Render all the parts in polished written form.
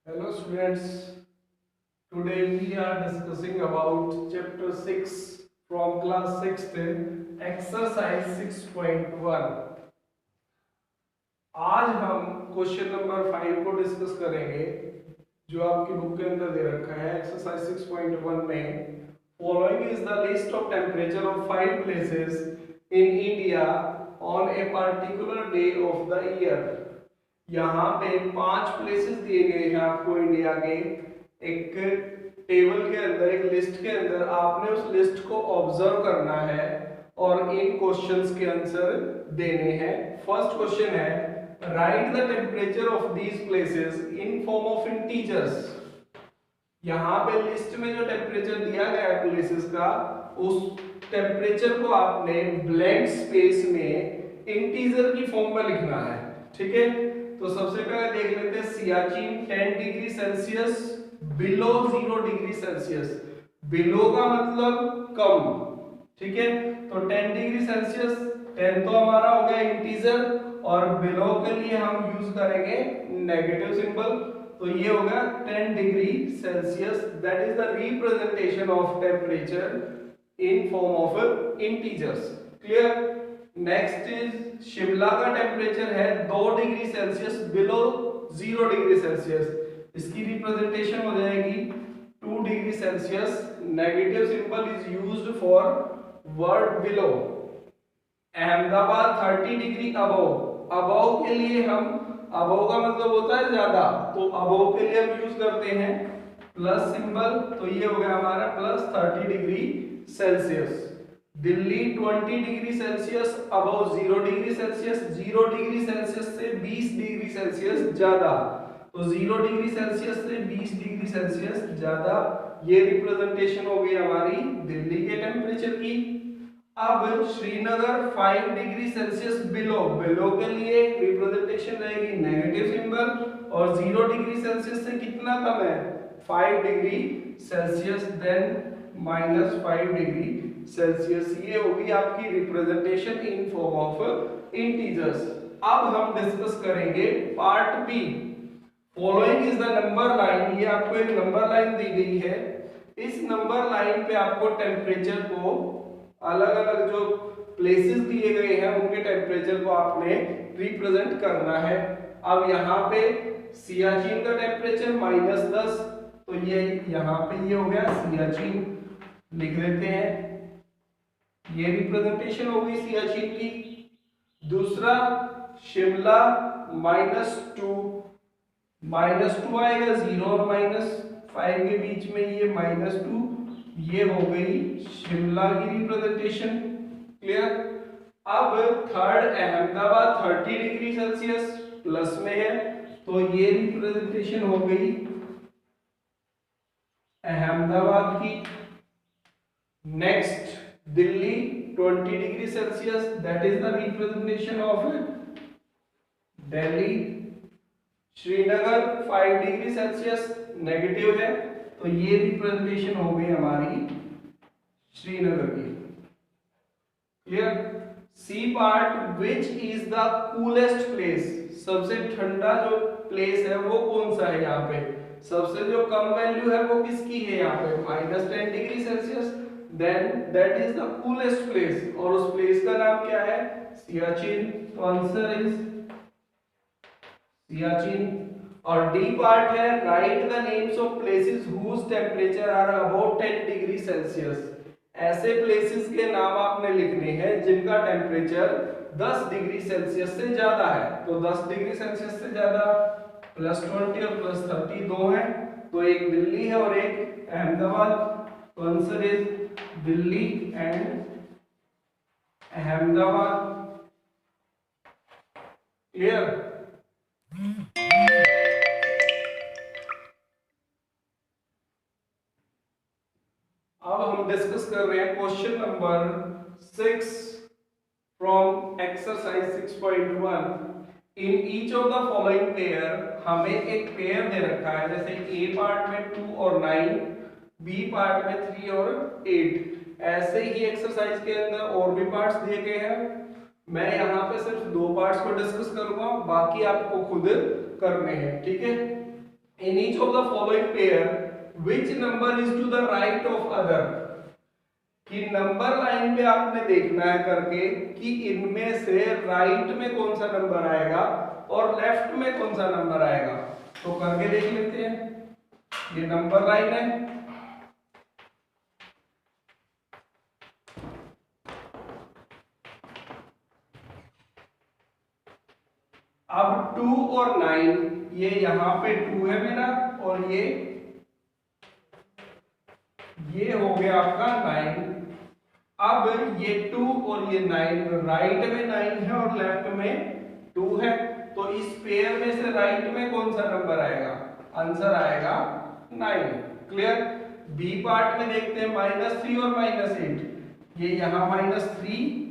Hello students, today we are discussing about chapter 6 from class 6th exercise 6.1। आज हम question number 5 को discuss करेंगे जो आपकी बुक के अंदर दे रखा है एक्सरसाइज 6.1 में। Following is the list of temperature of 5 places in India on a particular day of the year. यहाँ पे 5 प्लेसेस दिए गए हैं आपको इंडिया के एक टेबल के अंदर, एक लिस्ट के अंदर। आपने उस लिस्ट को ऑब्जर्व करना है और इन क्वेश्चंस के आंसर देने हैं। फर्स्ट क्वेश्चन है write the temperature of these places in form of integers. यहाँ पे लिस्ट में जो टेम्परेचर दिया गया है प्लेसेस का, उस टेम्परेचर को आपने ब्लैंक स्पेस में इंटीजर की फॉर्म में लिखना है। ठीक है, तो सबसे पहले देख लेते हैं Siachen 10 degree Celsius below 0 degree Celsius. Below का मतलब कम, ठीक है, तो 10 डिग्री सेल्सियस, 10 तो हमारा हो गया इंटीजर और बिलो के लिए हम यूज करेंगे नेगेटिव सिंबल, तो ये हो गया 10 degree Celsius. That is the representation of temperature in form of integers. Clear. Next is Shimla का टेम्परेचर है 2 degree Celsius below 0 degree Celsius. इसकी रिप्रेजेंटेशन हो जाएगी 2 degree Celsius. Negative symbol is used for word below. Ahmedabad 30 degree above. Above के लिए हम, above का मतलब होता है ज्यादा, तो अबव के लिए हम यूज करते हैं प्लस सिंबल, तो ये हो गया हमारा plus 30 degree Celsius. Delhi 20 degree Celsius above 0 degree Celsius. 0 degree Celsius से 20 डिग्री सेल्सियस ज्यादा, तो 0 डिग्री सेल्सियस से 20 डिग्री सेल्सियस ज्यादा। ये रिप्रेजेंटेशन हो गई हमारी दिल्ली के टेम्परेचर की। अब Srinagar 5 degree Celsius below. Below के लिए रिप्रेजेंटेशन रहेगी नेगेटिव सिंबल और 0 डिग्री सेल्सियस से कितना कम है 5 degree Celsius, then -5 degree Celsius. ये होगी आपकी representation in form of integers. अब हम डिस्कस करेंगे part B. Following is the number line. ये आपको एक नंबर लाइन दी गई है। इस नंबर लाइन पे आपको टेम्परेचर को, अलग अलग जो प्लेसेस दिए गए हैं उनके टेम्परेचर को आपने रिप्रेजेंट करना है। अब यहाँ पे सियाचिन का टेम्परेचर -10, तो ये यहाँ पे ये हो गया सियाचिन, लिख देते हैं। ये रिप्रेजेंटेशन हो गई सियाचिन की। दूसरा शिमला -2, -2 आएगा 0 और -5 के बीच में, ये -2, ये हो गई शिमला की रिप्रेजेंटेशन। क्लियर। अब third Ahmedabad 30 degree Celsius plus में है, तो ये रिप्रेजेंटेशन हो गई अहमदाबाद की। Next Delhi 20 degree Celsius, that is the representation of Delhi. Srinagar 5 degree Celsius negative है, तो ये रिप्रेजेंटेशन हो गई हमारी श्रीनगर की। Clear. C part, which is the coolest place. सबसे ठंडा जो प्लेस है वो कौन सा है यहाँ पे। सबसे जो कम वैल्यू है वो किसकी है यहाँ पे -10 degree Celsius, then that is the coolest place, और उस प्लेस का नाम क्या है सियाचिन। तो आंसर इज सियाचिन। और डी पार्ट है write the names of places whose temperature are about 10 degree Celsius. ऐसे प्लेसेस के नाम आपने लिखने हैं जिनका टेम्परेचर 10 डिग्री सेल्सियस से ज्यादा है। तो 10 डिग्री सेल्सियस से ज्यादा +20 और +30 दो है, तो एक दिल्ली है और एक अहमदाबाद। तो answer is Delhi and Ahmedabad. Clear. अब हम डिस्कस कर रहे हैं question number 6 from exercise 6.1। In each of the following pair, हमें एक पेयर दे रखा है, जैसे ए पार्ट में 2 और 9, बी पार्ट में 3 और 8। ऐसे ही एक्सरसाइज के अंदर और भी पार्ट्स दिए गए हैं। मैं यहाँ पे सिर्फ 2 पार्ट्स को डिस्कस करूंगा, बाकी आपको खुद करने हैं। ठीक है, in each of the following pair which number is to the right of other, कि नंबर लाइन पे आपने देखना है करके कि इनमें से राइट में कौन सा नंबर आएगा और लेफ्ट में कौन सा नंबर आएगा। तो करके देख लेते हैं। ये नंबर लाइन है, अब 2 और 9, ये यहां पे 2 है मेरा और ये हो गया आपका 9। अब ये 2 और ये 9, राइट में 9 है और लेफ्ट में 2 है, तो इस पेयर में से राइट में कौन सा नंबर आएगा, आंसर आएगा 9। क्लियर। बी पार्ट में देखते हैं -3 और -8, ये यहां -3,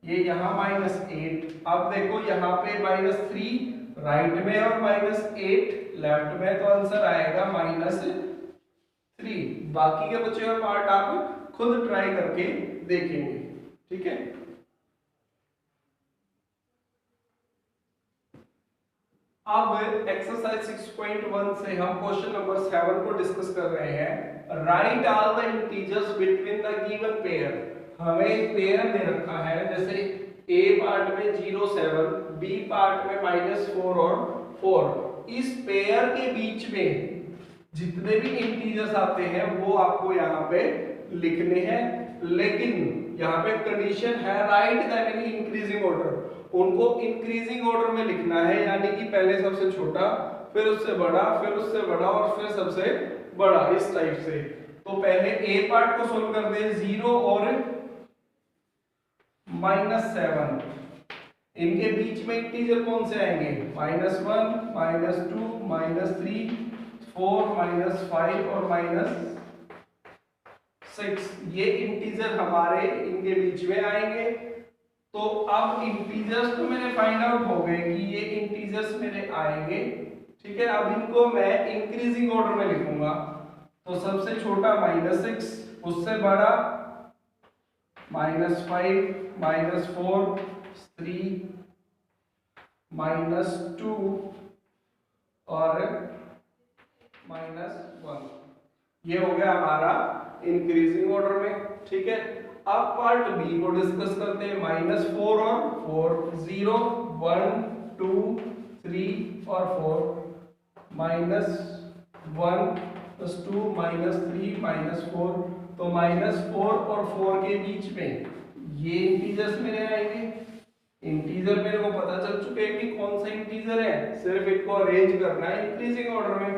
ये यहां -8। अब देखो यहाँ पे -3 राइट में और -8 लेफ्ट में, तो आंसर आएगा -3। बाकी के बचे हुए पार्ट आप खुद ट्राई करके देखेंगे, ठीक है। अब एक्सरसाइज 6.1 से हम क्वेश्चन नंबर 7 को डिस्कस कर रहे हैं। Right all the integers between the given pair. हमें एक पेयर दे रखा है, जैसे ए पार्ट में 0 7, बी पार्ट में -4 और 4। इस पेयर के बीच में जितने भी इंटीजर्स आते हैं वो आपको यहाँ पे लिखने हैं, लेकिन यहाँ पे कंडीशन है write them in increasing order. उनको इंक्रीजिंग ऑर्डर में लिखना है, यानी कि पहले सबसे छोटा, फिर उससे बड़ा, फिर उससे बड़ा और फिर सबसे बड़ा, इस टाइप से। तो पहले ए पार्ट को सोल्व कर दे। 0 और -7, इनके बीच में इंटीजर कौन से आएंगे, -1 -2 -3 4 -5 और -6। ये इंटीजर हमारे इनके बीच में आएंगे। तो अब इंटीजर्स तो मेरे फाइंड आउट हो गए कि ये इंटीजर्स मेरे आएंगे, ठीक है। अब इनको मैं इंक्रीजिंग ऑर्डर में लिखूंगा। तो सबसे छोटा -6, उससे बड़ा -5 -4 3 -2 और -1। ये हो गया हमारा इंक्रीजिंग ऑर्डर में, ठीक है। अब पार्ट बी को डिस्कस करते हैं। -4 और 4, 0 1 2 3 और 4, -1 +2 -3 -4। तो -4 और 4 के बीच में ये इंटीजर्स मेरे आएंगे। इंटीजर मेरे को पता चल चुके हैं कि कौन सा इंटीजर है, सिर्फ इनको अरेंज करना है इंक्रीजिंग ऑर्डर में।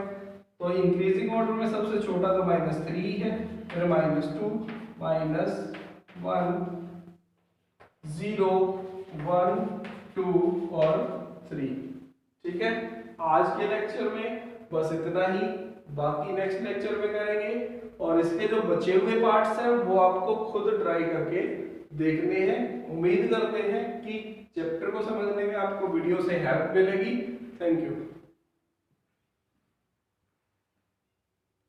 तो इंक्रीजिंग ऑर्डर में सबसे छोटा तो -3 है, फिर -2 -1 0 1 2 और 3, ठीक है। आज के लेक्चर में बस इतना ही, बाकी नेक्स्ट लेक्चर में करेंगे। और इसके जो बचे हुए पार्ट्स हैं वो आपको खुद ट्राई करके देखने हैं। उम्मीद करते हैं कि चैप्टर को समझने में आपको वीडियो से हेल्प मिलेगी। Thank you.